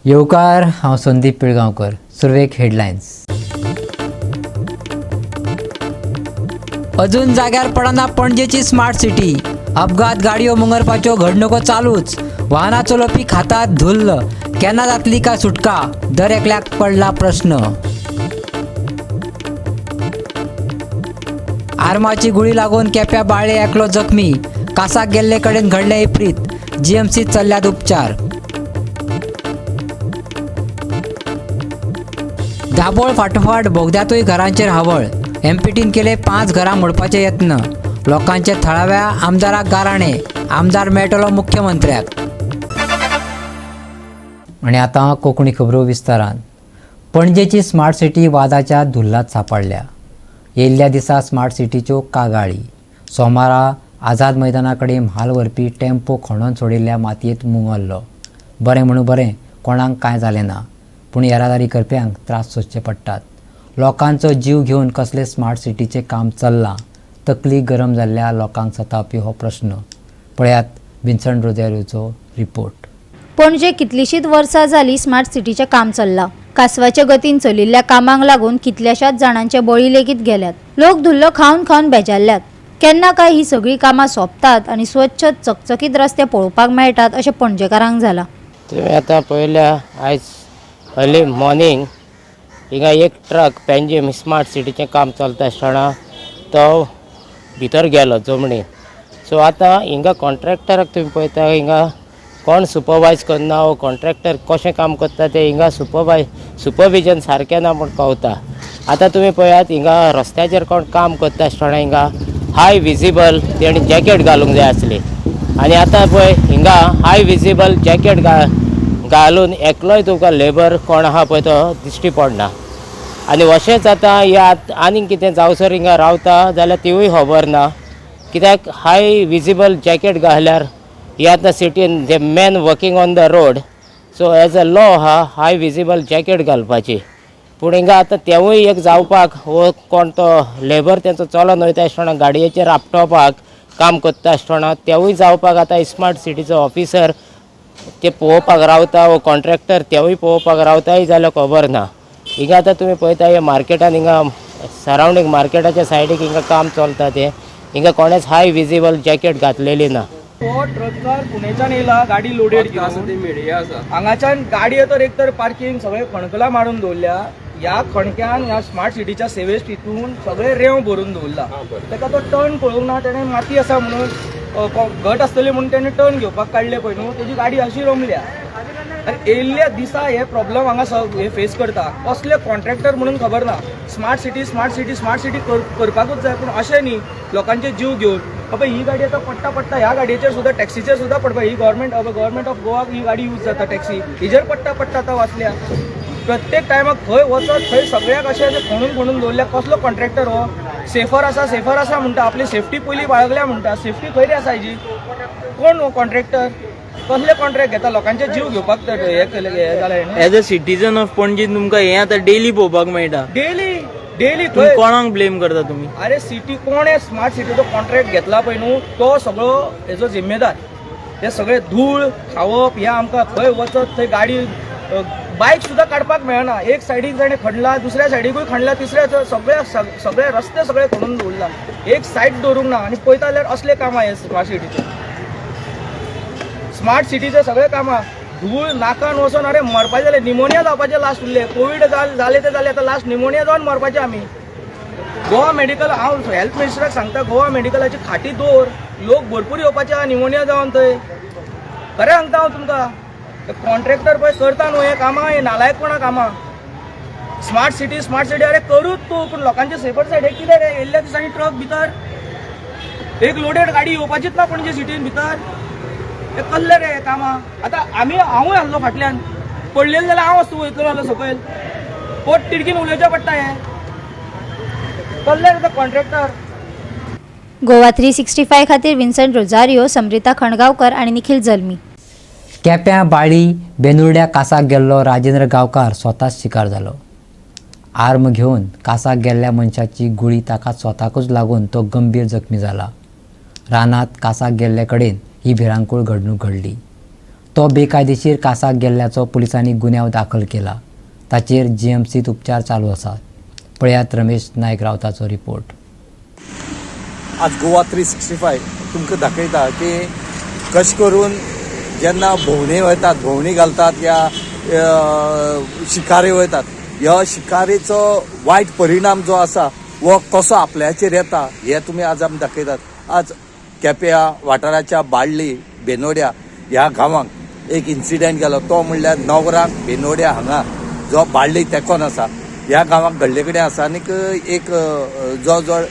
येवकार, हांव संदीप पिळगांवकर. सुरवेक हेडलायन्स. अजून जाग्यार पडना पणजेची स्मार्ट सिटी. अपघात, गाडयो मुंगरपाच्यो घडणुको चालूच. वाहनां चलोवपी खातात धुल्ल. केन्ना जातली काय सुटका? दर एकल्याक पडला प्रश्न. आर्माची गुळी लागून केप्या बाळे एकलो जखमी. कासाक गेल्ले कडेन घडले विपरीत. जीएमसीत चल्ल्यात उपचार. दाबोळ फाटोफाट बोगद्यातूय घरांचेर हावळ. एमपीटीन केले 5 घरां मोडपाचे यत्न. लोकांचे थळाव्या आमदाराक गाराणे. आमदार मेळटलो मुख्यमंत्र्याक. आणि आतां कोंकणी खबरो विस्तारान. पणजेची स्मार्ट सिटी वादाच्या धुल्लात सापडल्या. येयल्ल्या दिसा स्मार्ट सिटीच्यो कागाळी. सोमारा आझाद मैदाना कडेन म्हाल व्हरपी टेम्पो खणून सोडिल्ल्या मातयेंत मुंगरलो. बरें म्हणून बरें, कोणाक कांय जालें ना. पूण येरादारी करप्यांक त्रास सोंसचे पडटात. लोकांचो जीव घेवन कसले स्मार्ट सिटीचें काम चल्लां? तकली गरम जाल्ल्या लोकांक सतावपी हो प्रश्न. पळयात विन्संट रोझारियोचो रिपोर्ट. पणजे कितलीशींच वर्सां जाली स्मार्ट सिटीचें काम चल्लां. कासवाच्या गतीन चलिल्ल्या कामांक लागून कितल्याशाच जाणांचे बळी लेगीत गेल्यात. लोक धुल्लो खावन खावन बेजारल्यात. केन्ना काय ही सगळीं कामां सोंपतात आनी स्वच्छ चकचकीत रस्ते पळोवपाक मेळटात अशें पणजेकारांक जालां. तुमी आतां पळयल्या आयज अर्ली मॉर्निंग हिंगा एक ट्रक पेंजीम स्मार्ट सिटीचें काम चलता आसतना तो भितर गेलो जमणीन. सो आतां हिंगा कॉन्ट्रॅक्टराक तुमी पळयता हिंगा कोण सुपरवायज करना वो कॉन्ट्रॅक्टर कशें काम करता तें हिंगा सुपरविजन सारकें ना म्हूण कळटा. आतां तुमी पळयात हिंगा रस्त्याचेर कोण काम करता आसतना हिंगा हाय विजिबल तेणी जॅकेट घालूंक जाय आसली. आनी आतां पळय हिंगा हाय विजिबल जॅकेट घालून एकलोय तुमकां लेबर कोण आहा पळय तो दिश्टी पडना. आनी अशेंच आतां हे आनीक कितें जावसर हिंगा रावता जाल्यार तिवूय खबर ना. कित्याक हाय विजिबल जॅकेट घाल्यार हे आतां सिटीन जे man working on the road, so as a law आहा हाय विजिबल जॅकेट घालपाची. पूण हिंगा आतां तेवूय एक जावपाक वो कोण तो लेबर तेंचो चलोन वयता आसतना गाडयेचेर आपटोवपाक काम करता आसतना तेवूय जावपाक आतां स्मार्ट सिटीचो ऑफिसर ते पळोवपाक रावता वो कॉन्ट्रॅक्टर तेवूय पळोवपाक रावताय जाल्यार खबर ना. हिंगा आतां तुमी पळयता हे मार्केटान हिंगा सरावंडींग मार्केटाच्या सायडीक हिंगा काम चलता तें हिंगा कोणेच हाय विजिबल जॅकेट घातलेली ना. तो ट्रकार पुणेच्यान येयला गाडी लोडेड घेवन हांगाच्यान गाडी तर एक तर पार्किंग सगळे खणकला मारून दवरल्या. ह्या खणक्यान ह्या स्मार्ट सिटीच्या सेवेस्ट हितून सगळे रेंव भरून दवरला. ताका तो टर्न पळोवंक ना. ताणें माती आसा म्हणून घट आसतली म्हणून ताणें टर्न घेवपाक काडले पळय न्हू, तेजी गाडी अशी रमल्या. आनी येयल्ल्या दिसा हे प्रॉब्लेम हांगा हे फेस करता. कसले कॉन्ट्रॅक्टर म्हणून खबर ना. स्मार्ट सिटी करपाकूच जाय, पूण अशें न्ही लोकांचे जीव घेवन. बाबा ही गाडी आतां पडटा ह्या गाडयेचेर सुद्दां टॅक्सीचेर सुद्दां पडपा. ही गव्हर्मेंट ऑफ गोवाक ही गाडी यूज जाता टॅक्सी, हिजेर पडटा आतां वाचल्या. प्रत्येक टायमाक खंय वचत थंय सगळ्याक अशें खणून दवरल्या. कसलो कॉन्ट्रॅक्टर हो? सेफर आसा म्हणटा, आपली सेफ्टी पयलीं बाळगल्या म्हणटा. सेफ्टी खंय रे आसा हेजी? कोण हो कॉन्ट्रॅक्टर? कसले कॉन्ट्रॅक्ट घेता? लोकांचे जीव घेवपाक हे जालें. As a citizen of Panaji तुमकां हें आतां डेली पळोवपाक मेळटा. डेली तुम्ही कोणाक ब्लेम करता तुमी? अरे सिटी कोणे स्मार्ट सिटीचो कॉन्ट्रॅक्ट घेतला पळय न्हू तो सगळो हेजो जिम्मेदार. हे सगळे धूळ खावप हे आमकां खंय वचत थंय गाडी बायक सुद्दां काडपाक मेळना. एक सायडीक ताणें खणला, दुसऱ्या सायडीकूय खणला, तिसऱ्या सगळे रस्ते सगळे खणून दवरला. एक सायड दवरूंक ना. आनी पळयता जाल्यार असले कामां हे स्मार्ट सिटीचे सगळे कामां. धूळ नाकान वचून अरे मरपाचे जाले, निमोनिया जावपाचे लास्ट उरले. कोवीड जाले ते जाले, आतां लास्ट निमोनिया जावन मरपाचे आमी. गोवा मेडिकल हांव हेल्थ मिनिस्टराक सांगता गोवा मेडिकलाची खाटी दवर. लोक भरपूर येवपाचे आहा निमोनिया जावन थंय. खरें सांगता हांव तुमकां. कॉन्ट्रॅक्टर पळय करता न्हू हे कामां, हे नालायकपणा कामां. स्मार्ट सिटी अरे करूच तूं, पूण लोकांचे सेफर सायड हे कितें रे? येयल्ल्या दिसांनी ट्रक भितर एक लोडेड गाडी येवपाचीच ना पणजे सिटीन भितर. हे कसले रे कामां? आतां हांवूय आहलो फाटल्यान पडलेले जाल्यार हांव वस्तू वयतलो जाल्यार सकयल पोट तिडकीन उलोवचें पडटा. हे कसले रे कॉन्ट्रॅक्टर? गोवा 365 खातीर विन्संट रोझारियो, समृता खणगांवकर आनी निखिल जल्मी. केप्यां बाळी बेनुर्ड्या कासाक गेल्लो राजेंद्र गांवकार स्वताच शिकार जालो. आर्म घेवन कासाक गेल्ल्या मनशाची गुळी ताका स्वताकूच लागून तो गंभीर जखमी जाला. रानात कासाक गेल्ले कडेन ही भिरांकूळ घडणूक घडली. तो बेकायदेशीर कासाक गेल्ल्याचो पुलिसांनी गुन्यांव दाखल केला. ताचेर जीएमसीत उपचार चालू आसात. पळयात रमेश नायक रावताचो रिपोर्ट. आज गोवा 365 तुमकां दाखयता की कशें करून जेन्ना भोंवणी वयतात, भोंवणी घालतात या शिकारे वयतात, ह्या शिकारेचो वायट परिणाम जो आसा वो कसो आपल्याचेर येता हे तुमी आज आमी दाखयतात. आज केप्यां वाठाराच्या बाळ्ळी बेनोड्या ह्या गांवांक एक इन्सिडेंट गेलो. तो म्हणल्यार नवरांक बेनोड्या हांगा जो बाळ्ळी तेकोन आसा ह्या गांवांक घडले कडेन आसा. आनीक एक जवळ जवळ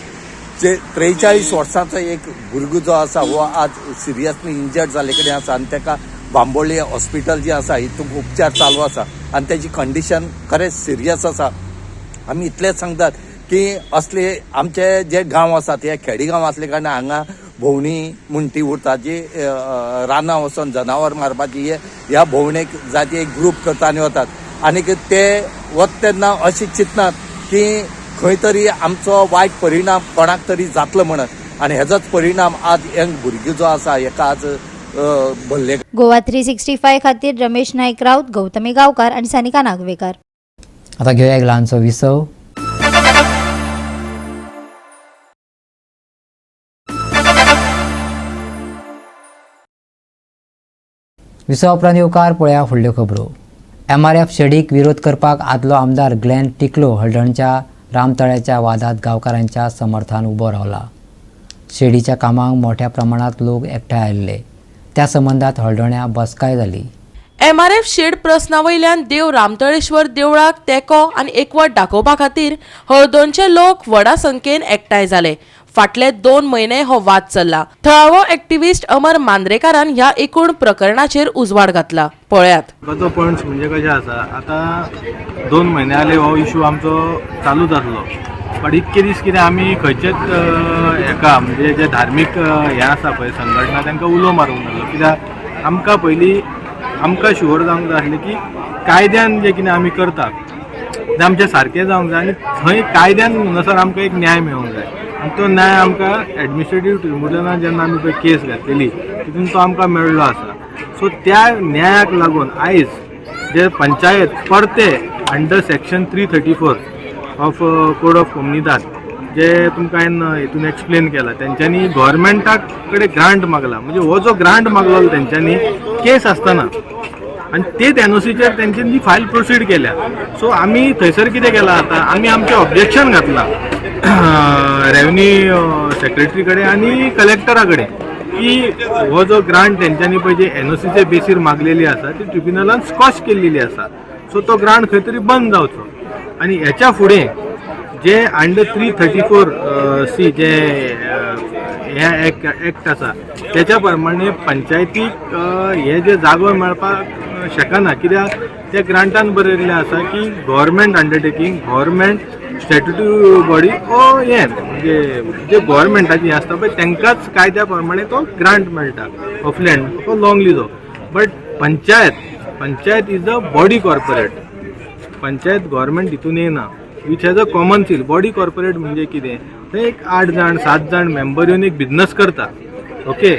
43 वर्सांचो एक भुरगो जो आसा हो आज सिरियसली इंजर्ड जाले कडेन आसा आनी ताका बांबोळी हॉस्पिटल जी आसा हितून उपचार चालू आसा आनी ताची कंडिशन खरेंच सिरियस आसा. आमी इतलेंच सांगतात की असले आमचे जे गांव आसात हे खेडी गांव असले कारणान हांगा भोंवणी म्हूण ती उरता जी रानां वचोन जनावर मारपाची ह्या भोंवणेक जाती एक ग्रूप करता आनी वतात. आनीक ते वता तेन्ना अशें चिंतनात की खंय तरी आमचो वायट परिणाम कोणाक तरी जातलो म्हणून आनी हेजोच परिणाम आज यंग भुरगो जो आसा हेका आज भरले. गोवा 365 खातीर रमेश नायक राऊत, गौतमी गांवकार आणि सानिका नागवेकर. आता घेऊया एक ल्हानसो विसव. विसव उपरांत येवकार पळया फुडल्यो खबरो. MRF शेडीक विरोध करपाक आदलो आमदार ग्लेन टिकलो हळदणच्या रामतळ्याच्या वादात गांवकारांच्या समर्थान उबो रावला. शेडीच्या कामाक मोठ्या प्रमाणात लोक एकठांय आयिल्ले. त्या संबंधात हळदण्या बसकाय जाली. MRF शेड प्रस्नावयल्यान देव रामतळेश्वर देवळाक तेको आनी एकवट दाखोवपा खातीर हळदणचे लोक व्हडा संख्येन एकठांय जाले. फाटले 2 म्हयने हो वाद चल्ला. थळावो एक्टिव्हिस्ट अमर मांद्रेकारान ह्या एकूण प्रकरणाचेर उजवाड घातला. पळयात. तो पॉयंट्स म्हणजे कशें आसा, आतां 2 म्हयने जाले हो इशू आमचो चालूच आसलो. बट इतके दीस कितें आमी खंयचेच हेका म्हणजे जे धार्मीक हे आसा पळय संघटना तांकां उलो मारूंक नासलो. कित्याक आमकां पयलीं आमकां शुअर जावंक जाय आसलें की कायद्यान जें कितें आमी करतात तें आमचें सारकें जावंक जाय आनी थंय कायद्यान म्हणसर आमकां एक न्याय मेळोंक जाय. आनी तो न्याय आमकां एडमिनिस्ट्रेटीव ट्रिब्युनलान जेन्ना आमी पळय केस घातलेली तितून तो आमकां मेळ्ळो आसा. सो त्या न्यायाक लागून आयज जे पंचायत परते under section 334 of code of comunidade जे तुमकां हांवें हितून एक्सप्लेन केला, तेंच्यांनी गव्हर्मेंटाक कडेन ग्रांट मागला. म्हणजे हो जो ग्रांट मागलो तेंच्यांनी केस आसतना आनी तेच एनओसीचेर तेंच्यांनी फायल प्रोसीड केल्या. सो आमी थंयसर कितें केलां आतां, आमी आमचें ऑब्जेक्शन घातलां रेव्हन्यू सेक्रेटरी कडेन आनी कलेक्टरा कडेन की हो जो ग्रांट तेंच्यांनी पळय जे एनओसीचे बेसीर मागलेली आसा ती ट्रिब्युनलान स्कॉश केल्लेली आसा. सो तो ग्रांट खंय तरी बंद जावचो. आनी हेच्या फुडें जे अंडर 334C जे हे एक्ट आसा तेच्या प्रमाणे पंचायतीक हे जे जागो मेळपाक शकना. कित्याक त्या ग्रांटान बरयल्लें आसा की government undertaking, government statutory body ओ हे म्हणजे जे गव्हर्मेंटाची आसता पळय तांकांच कायद्या प्रमाणे तो ग्रांट मेळटा ऑफ लँड तो long Lijo. But panchayat is a body corporate. Panchayat government हितून येना which has a common seal. Body corporate म्हणजे कितें, थंय एक 8 जाण 7 जाण मेंबर येवन एक बिझनस करता. ओके.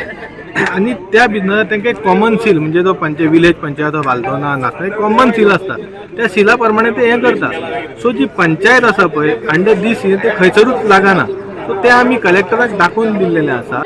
आनी त्या बिझनसाक तांकां एक कॉमन सील म्हणजे तो विलेज पंचायत ऑफ आल्दोना नासता एक कॉमन सील आसता. त्या सिला प्रमाणे ते हें करता. सो जी पंचायत आसा पळय अंडर दीस सील ते खंयसरूच लागना. सो ते आमी कलेक्टराक दाखोवन दिल्लेलें आसा.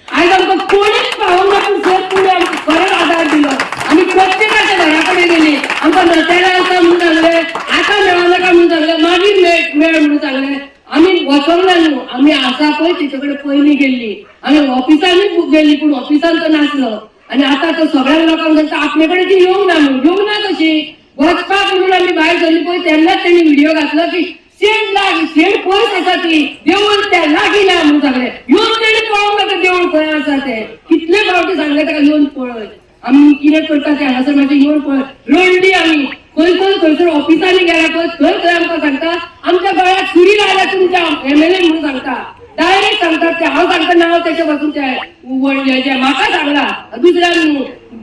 आयज आमकां कोणीच पावोंक ना पूण जर पुणे आमकां खरेंच आदार दिलो. आमी प्रत्येकाच्या घरा कडेन गेली, आमकां नोतेरां आसा म्हूण सांगलें, आतां मेळनाका म्हूण सांगलें, मागीर मेळ म्हूण सांगलें. आमी वचोंक ना न्हू, आमी आसा पळय तेचे कडेन पयलीं गेल्ली आनी ऑफिसांनी गेल्ली पूण ऑफिसान तो नासलो. आनी आतां तो सगळ्या लोकांक सांगता आपले कडेन ती येवंक ना म्हणून. येवंक ना कशी वचपाक म्हणून आमी भायर सरली पळय तेन्नाच तेणी व्हिडिओ घातलो की शेड पयस आसा ती देवूळ त्या लागीं ना म्हणून सांगलें. येवन तेणी पळोवंक नाका देवूळ खंय आसा तें. कितले फावटी सांगलें ताका येवन पळय. आमी कितें करता तें हांगासर मातशें येवन पळय. रडली आमी खंयसर ऑफिसांनी गेल्या पळय थंय आमकां सांगता आमच्या गळ्यात सुरी लायल्या तुमच्या MLA म्हणून सांगता. डायरेक्ट सांगतात ते. हांव सांगता नांव तेच्या पासून ते म्हाका सांगला दुसऱ्यान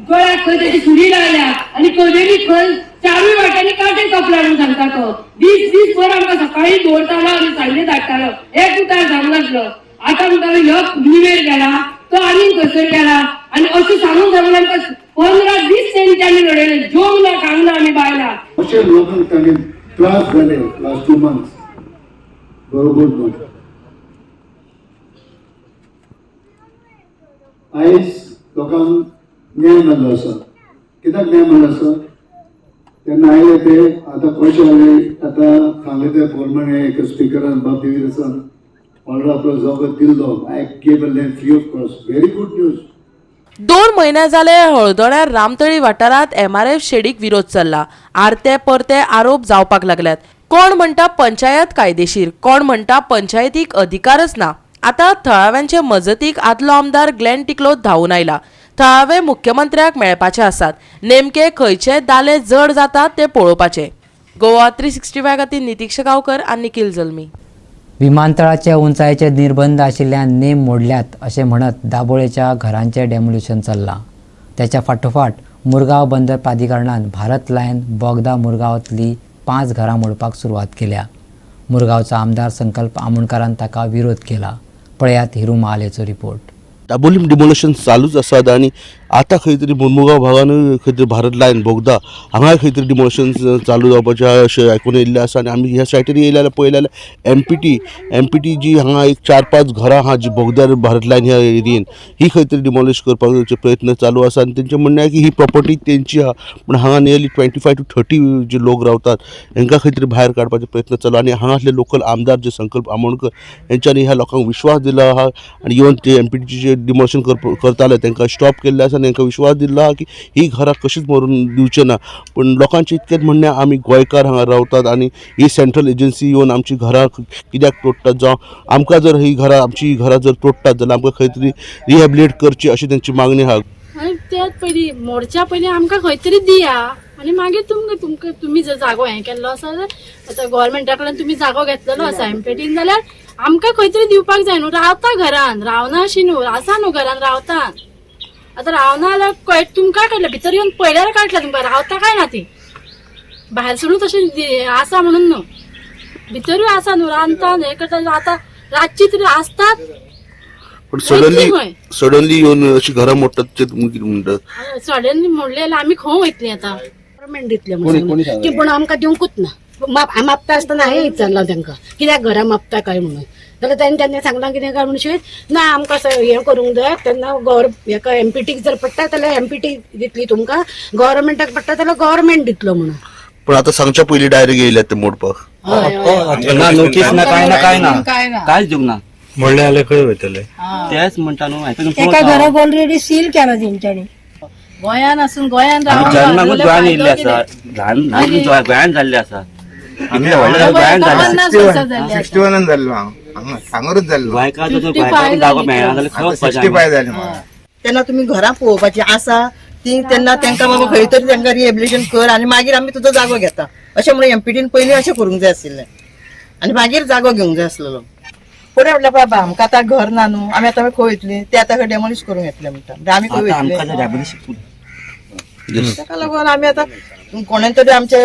गळ्यात खंय तेची सुरी लायल्या आनी कदेली खंय 4 वाट्यांनी काटे कपला म्हणून सांगता तो. दीस भर आमकां सकाळी दवरतालो आनी सांजे धाडटालो. एक उतार सांगनासलो. आतां म्हणटालो ह्यो निवेर गेला तो आनीक खंयसर गेला आणि अशी सांगून जाल्यानंतर 15-20 तेंच्यांनी लढयले जेवंक ना खावंक ना आमी बायलां अशे लोकांक तांणी त्रास जाले लास्ट 2 months बरोबर न्हू. आयज लोकांक न्याय मेळ्ळो आसा. कित्याक न्याय मेळ्ळो आसा? तेन्ना आयले ते आतां कशे जाले आतां सांगले ते गव्हर्मेंट एक स्पिकरान बाब देवीरासान ऑर्डर आपलो जोगो दिल्लो. I gave them free of cost. Very good news. 2 महिने जाले हळदोण्यार रामतळी वाठारात MRF शेडीक विरोध चल्ला. आरते परते आरोप जावपाक लागल्यात. कोण म्हणटा पंचायत कायदेशीर, कोण म्हणटा पंचायतीक अधिकारच ना. आता थळाव्यांचे मजतीक आदलो आमदार ग्लेन टिकलो धांवन आयला. थळावे मुख्यमंत्र्याक मेळपाचे आसात. नेमके खंयचे दाले जड जातात ते पळोवपाचे. गोवा 365 खातीर नितीक्ष गांवकर आनी निखिल जल्मी. विमानतळाच्या उंचायेचे निर्बंध आशिल्ल्यान नेम मोडल्यात असे म्हणत दाबोळेच्या घरांचे डेमोल्युशन चल्लां. त्याच्या फाटोफाट मुरगांव बंदर प्राधिकरणान भारत लायन बोगदा मुरगांवांतली 5 घरां मोडपाक सुरवात केल्या. मुरगांवचो आमदार संकल्प आमोणकारान ताका विरोध केला. पळयात हिरू महालेचो रिपोर्ट. दाबोलीम डिमोलेशन चालूच आसात आनी आतां खंय तरी मुरमुगांव भागान खंय तरी भारत लायन बोगदा हांगा खंय तरी डिमोलेशन चालू जावपाचें अशें आयकून येयल्लें आसा. आनी आमी ह्या सायटीर येयले जाल्यार पळयलें जाल्यार एमपीटी जी हांगा एक 4-5 घरां आहा जी बोगद्यार भारत लायन ह्या एरियेन ही खंय तरी डिमोलिश करपाचे प्रयत्न चालू आसा. आनी तेंचें म्हणणें आसा की ही प्रॉपर्टी तेंची आहा पूण हांगा नियरली 25 to 30 जे लोक रावतात हांकां खंय तरी भायर काडपाचे प्रयत्न चालू. आनी हांगासले लोकल आमदार जे संकल्प आमोणकर हेंच्यांनी ह्या लोकांक विश्वास दिलो आहा आनी इवन ते एमपीटीचे जे डिमोलेशन करताले तांकां स्टॉप केल्ले आसा आनी तांकां विश्वास दिल्लो आहा की ही घरां कशीच मरून दिवचे ना. पूण लोकांचें इतकेंच म्हणणें आमी गोंयकार हांगा रावतात आनी ही सेंट्रल एजन्सी येवन आमची घरां कित्याक तोडटात जावं आमकां जर ही घरां आमची घरां जर तोडटात जाल्यार आमकां खंय तरी रिहॅबिलिट करची अशी तेंची मागणी आहा. आनी त्याच पयलीं मोडच्या पयलीं आमकां खंय तरी दिया आनी मागीर तुमकां तुमी जर जागो हें केल्लो आसा आतां गोवोरमेंटा कडल्यान तुमी जागो घेतलेलो आसा एमपीटीन जाल्यार आमकां खंय तरी दिवपाक जाय न्हू. रावता घरान रावना अशी न्हू आसा न्हू घरान रावता. आतां रावना जाल्यार तुमकां काडलें भितर येवन पयल्यार काडला तुमकां रावता काय ना ती भायर सोडून तशें आसा म्हणून न्हू भितरूय आसा न्हू रांदता हें करता. आतां रातची तरी आसतात पण सडनली येवन अशी घरां मोडटात ते तुमी कितें म्हणटात? सडनली मोडले जाल्यार आमी खंय वयतलीं आतां? गव्हर्मेंट दितले म्हणून की पूण आमकां दिवंकूच ना. मापता आसतना हांवें विचारला तांकां कित्याक घरां मापता काय म्हणून. जाल्यार तेन्ना सांगला कितें काय म्हणून ना आमकां हें करूंक जाय. तेन्ना हेका एमपीटीक जर पडटा जाल्यार एमपीटी दितली तुमकां. गव्हर्मेंटाक पडटा जाल्यार गव्हर्मेंट दितलो म्हणून. पण आता सांगच्या पयलीं डायरेक्ट येयल्यात ते मोडपाक. नोटीस ना काय ना कांयच दिवंक ना. म्हणले जाल्यार खंय वयतले तेच म्हणटा न्हू. एका घराक ऑलरेडी सील केला तेंच्यांनी. गोंयान आसून गोंयान जन्माकूच गोंयान येयल्ले आसा ल्हान गोंयान जाल्ले आसा. गोंयान जाल्ले 61 जाल्लो हांव सांगूच जाल्लो. गोंयकार जागो मेळना जाल्यार 65 जालें. तेन्ना तुमी घरां पळोवपाची आसा ती तेन्ना तांकां बाबा खंय तरी तांकां रिहॅबिलिटेशन कर आनी मागीर आमी तुजो जागो घेता अशें म्हणून एमपीटीन पयलीं अशें करूंक जाय आशिल्लें आनी मागीर जागो घेवंक जाय आसलेलो. फुडें म्हटल्यार बाबा आमकां आतां घर ना न्हू आमी आतां खंय वयतलीं ते आतां खंय डेमोलिश करूंक येतले म्हणटा आमी खंय वयतले. ताका लागून आमी आतां कोणें तरी आमचे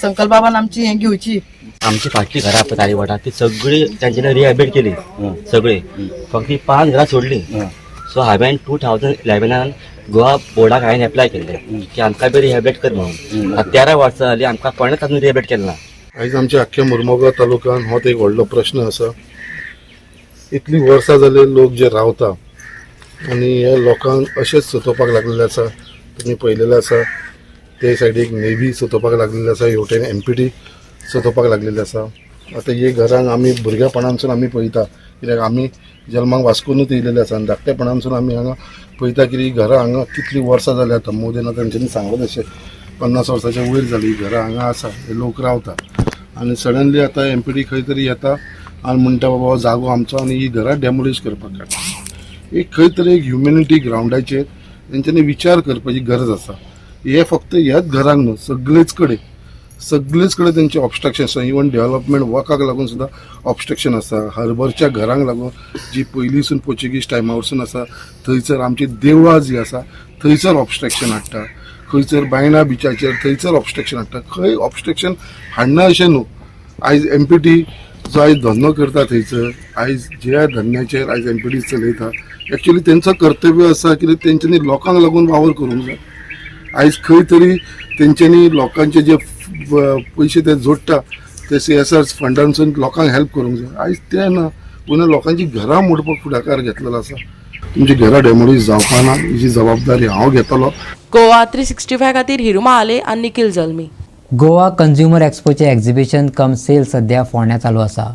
संकल्प बाबान आमची हें घेवची. आमची फाटली घरां पळय तारी वाटा ती सगळी तांच्यानी रिहॅबिलिट केली सगळी. फक्त 5 घरां सोडली. सो हांवें 2011 गोवा बोर्डाक हांवें एप्लाय केल्लें की आमकां बी रिहॅबिलिट कर म्हणून. 13 वर्सां जालीं आमकां कोणेंच आजून रिहॅबिलिट केलें ना. आयज आमच्या आख्ख्या मुरमुगांव तालुक्यान हो एक व्हडलो प्रश्न आसा. इतली वर्सां जाले लोक जे रावता आनी हे लोकांक अशेंच सतोवपाक लागलेले आसा. तुमी पळयलेलें आसा ते सायडीक नेव्ही सतोवपाक लागलेले आसा. हेवटेन एमपीटी सतोवपाक लागलेले आसा. आतां हे घरांक आमी भुरगेपणांसून आमी पळयता कित्याक आमी जल्माक वास्कोनूच येयलेले आसा आनी धाकटेपणांसून आमी हांगा पळयता की ही घरां हांगा कितली वर्सां जाली आतां. मोदीन आतां तेंच्यांनी सांगलें अशें 50 वर्सांच्या वयर जाली ही घरां हांगा आसा. हे लोक रावता आनी सडनली आतां एमपीटी खंय तरी येता आनी म्हणटा बाबा जागो आमचो आनी ही घरां डेमोलिश करपाक काडटा. एक खंय तरी एक ह्युमॅनिटी ग्रावंडाचेर तेंच्यांनी विचार करपाची गरज आसा. हे फक्त ह्याच घरांक न्हू सगळेच कडेन तेंचे ऑब्स्ट्रक्शन आसा. इवन डेव्हलपमेंट वर्काक लागून सुद्दां ऑब्स्ट्रक्शन आसा. हरबरच्या घरांक लागून जी पयलींसून पोर्चुगीज टायमा वरसून आसा थंयसर आमची देवळां जी आसा थंयसर ऑब्स्ट्रक्शन हाडटा. खंयसर बायणा बिचाचेर थंयसर ऑब्स्ट्रक्शन हाडटा. खंय ऑब्स्ट्रक्शन हाडना अशें न्हू. आयज एमपीटी जो आयज धंदो करता थंयसर, आयज ज्या धंद्याचेर आयज एमपीडी चलयता, एक्चुअली तेंचं कर्तव्य आसा कितें तेंच्यांनी लोकांक लागून वावर करूंक जाय. आयज खंय तरी तेंच्यांनी लोकांचे जे पयशे ते जोडटा ते CSR फंडांसून लोकांक हेल्प करूंक जाय. आयज ते ना, पुणून लोकांची घरां मोडपाक फुडाकार घेतलेलो आसा. तुमची घरां डॅमोलीज जावपा ना हेची जबाबदारी हांव घेतलो. गोवा 365 खातीर हिरुमा आले आनी निखिल जल्मी. गोवा कंझ्युमर एक्सपोचे एक्झिबिशन कम सेल सध्या फोंड्या चालू आसा.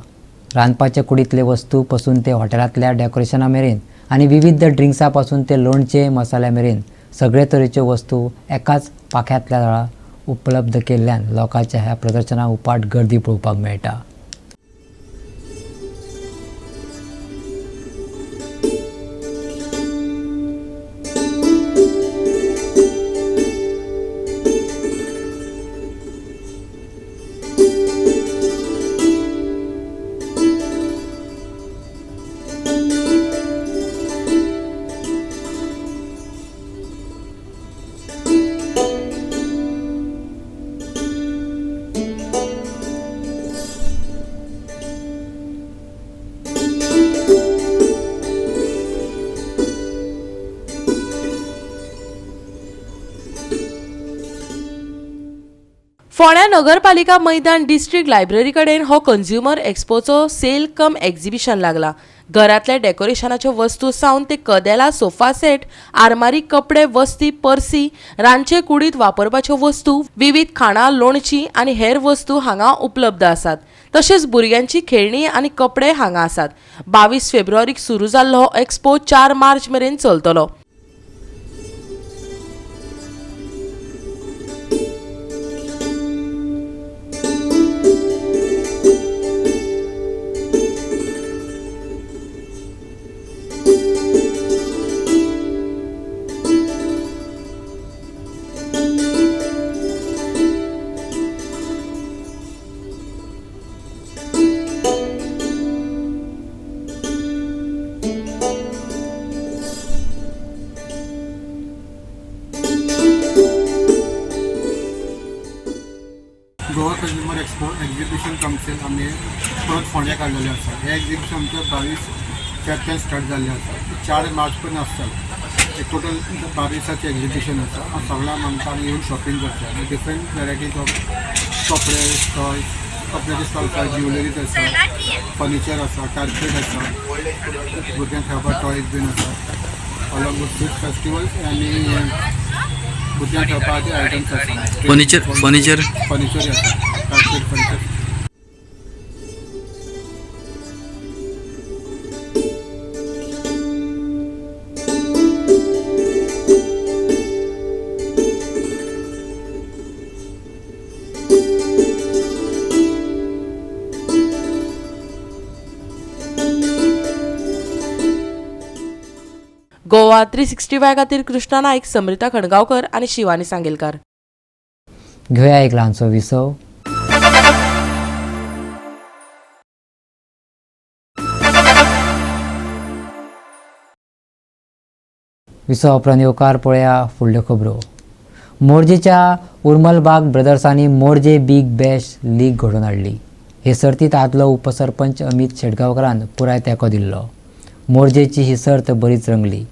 रांदपाचे कुडींतले वस्तू पासून ते हॉटेलांतल्या डेकोरेशना मेरेन आनी विविध ड्रिंक्सा पासून ते लोणचे मसाल्या मेरेन सगळे तरेच्यो वस्तू एकाच पाख्यांतल्या थळार उपलब्ध केल्ल्यान लोकांच्या ह्या प्रदर्शनाक उपाट गर्दी पळोवपाक मेळटा. फोंड्या नगरपालिका मैदान डिस्ट्रिक्ट लायब्ररी कडेन हो कंझ्युमर एक्सपोचो सेल कम एक्झिबिशन लागला. घरातल्या डेकोरेशनाच्यो वस्तू सावन ते कदेला सोफा सेट, आरमारी कपडे, वस्ती, पर्सी, रांदचे कुडींत वापरपाच्यो वस्तू, विविध खाणां, लोणची आनी हेर वस्तू हांगा उपलब्ध आसात. तशेंच भुरग्यांची खेळणी आनी कपडे हांगा आसात. 22 फेब्रुवारीक सुरू जाल्लो हो एक्सपो 4 मार्च मेरेन चलतलो. गोवा कंझ्युमर एक्सपो एक्झिबिशन कमसेल आमी परत फोंड्या काडलेलें आसा. हें एक्झिबिशन आमचें 22 फेब्रुवारी स्टार्ट जाल्लें आसा. 4 मार्च पर्यंत आसतलें. एक टोटल 12 दिसाचें एक्झिबिशन आसा. सगळ्यांक आमकां येवन शॉपिंग करचें आनी डिफरंट वेरायटीज ऑफ कपडे स्टॉल, कपड्याचे स्टॉल आसा, ज्युलरीज आसा, फर्निचर आसा, कार्पेट आसा, भुरग्यांक खेळपाक टॉयज बीन आसा. अलॉंग विथ फूड फेस्टिवल्स आनी भुरग्यांक खेळपाचे आयटम्स आसा. फर्निचर आसा, कार्पेट फर्निचर. गोवा 365 खातीर कृष्णा नाईक, समृता खणगांवकर आनी शिवानी सांगेलकार. घेवया एक ल्हानसो विसव. विसव उपरांत येवकार पळया फुडल्यो खबरो. मोरजेच्या उर्मलबाग ब्रदर्सांनी मोरजे बिग बॅश लीग घडोवन हाडली. हे सर्तींत आदलो उपसरपंच अमित शेटगांवकरान पुराय तेंको दिल्लो. मोरजेची ही सर्त बरीच रंगली.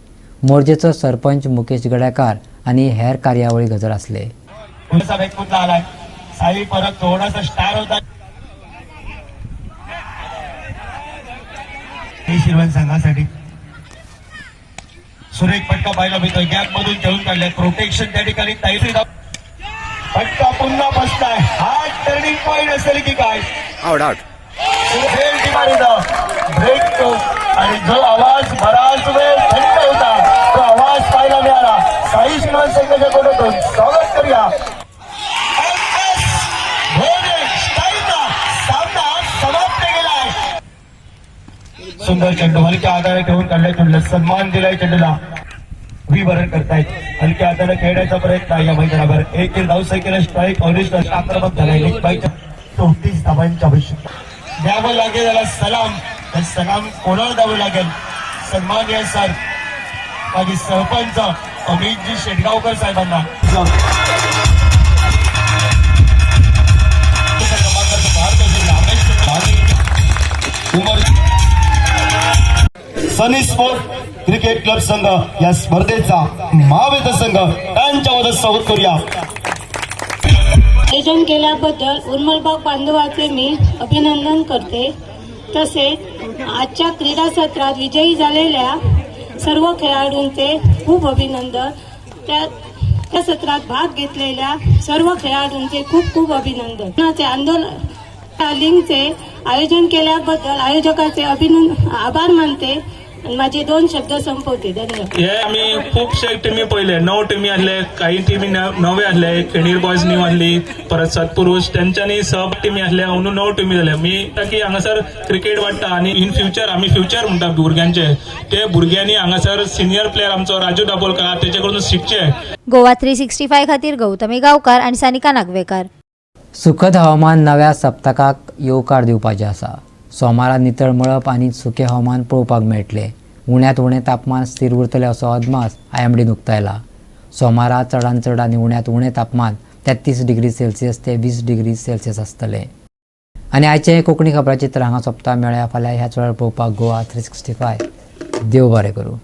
मोरजेचो सरपंच मुकेश गड्याकार आनी हेर कार्यावळी गजर आसले. साई परत थोडासा स्टार होता शिरवण संघासाठी. सुरेख फटका पाहिला मिळतोय. गॅप मधून खेळून काढले. प्रोटेक्शन त्या ठिकाणी ताईरी फटका पुन्हा बसताय. हा टर्निंग पॉइंट असेल की काय? आउट ब्रेक आणि जो आवाज बराच वेळ थंड होता तो आवाज पाहायला मिळाला. साई शिरवण संघाच्या कडून स्वागत करूया. सुंदर चेंडू हलक्या आधारे ठेवून काढलाय. चेंडूला सन्मान दिलाय. चेंडूला विवरण करतायत. हलक्या हाताने खेळण्याचा प्रयत्न या मैदानावर. एक धावसंख्येला स्ट्राईक ऑनिस्ट आक्रमक झालाय. 34 धावांची आवश्यकता. द्यावं लागेल याला सलाम. तर सलाम कोणाला द्यावं लागेल? सन्माननीय सर माजी सरपंच अमितजी शेटगावकर साहेबांना. सनी स्पोर्ट क्रिकेट क्लब संघ या स्पर्धेचा महावेद संघ यांच्या मदत स्वागत करूया. आयोजन केल्याबद्दल उर्मलबाग बांधवाचे मी अभिनंदन करते. तसेच आजच्या क्रीडा सत्रात विजयी झालेल्या सर्व खेळाडूंचे खूप अभिनंदन. त्या सत्रात भाग घेतलेल्या सर्व खेळाडूंचे खूप खूप अभिनंदन. आंदोलन लिंकचे आयोजन केल्याबद्दल आयोजकाचे आभार मानते. माझे 2 शब्द संपवते. धन्यवाद. हे आम्ही खूपशे टिमी पहिले 9 टिमी आसले, काही टिमी नवे आसले, खेडीर बॉयज न्यू आसली, परत सत्पुरुष त्यांच्यानी सब टिमी आसल्या, अंदू 9 टिमी जाल्या. मी की हांगासर क्रिकेट वाडटा आणि इन फ्युचर आम्ही फ्युचर म्हणटा भुरग्यांचे, ते भुरग्यांनी हांगासर सिनियर प्लेयर आमचो राजू दाबोलकर आहा तेचे कडून शिकचे. गोवा 365 खातीर गौतमी गांवकार आणि सानिका नागवेकर. सुखद हवामान नव्या सप्तकाक येवकार दिवपाचें आसा. सोमारा नितळ मळब आनी सुकें हवामान पळोवपाक मेळटलें. उण्यांत उणें तापमान स्थिर उरतलें असो अदमास IMD उक्तायला. सोमारा चडांत चड आनी उण्यांत उणें तापमान 33 डिग्री सेल्सियस ते 20 डिग्री सेल्सियस आसतलें. आनी आयचें कोंकणी खबरां चित्र हांगा सोंपता. मेळया फाल्यां ह्याच वेळार पळोवपाक गोवा 365. देव बरें करूं.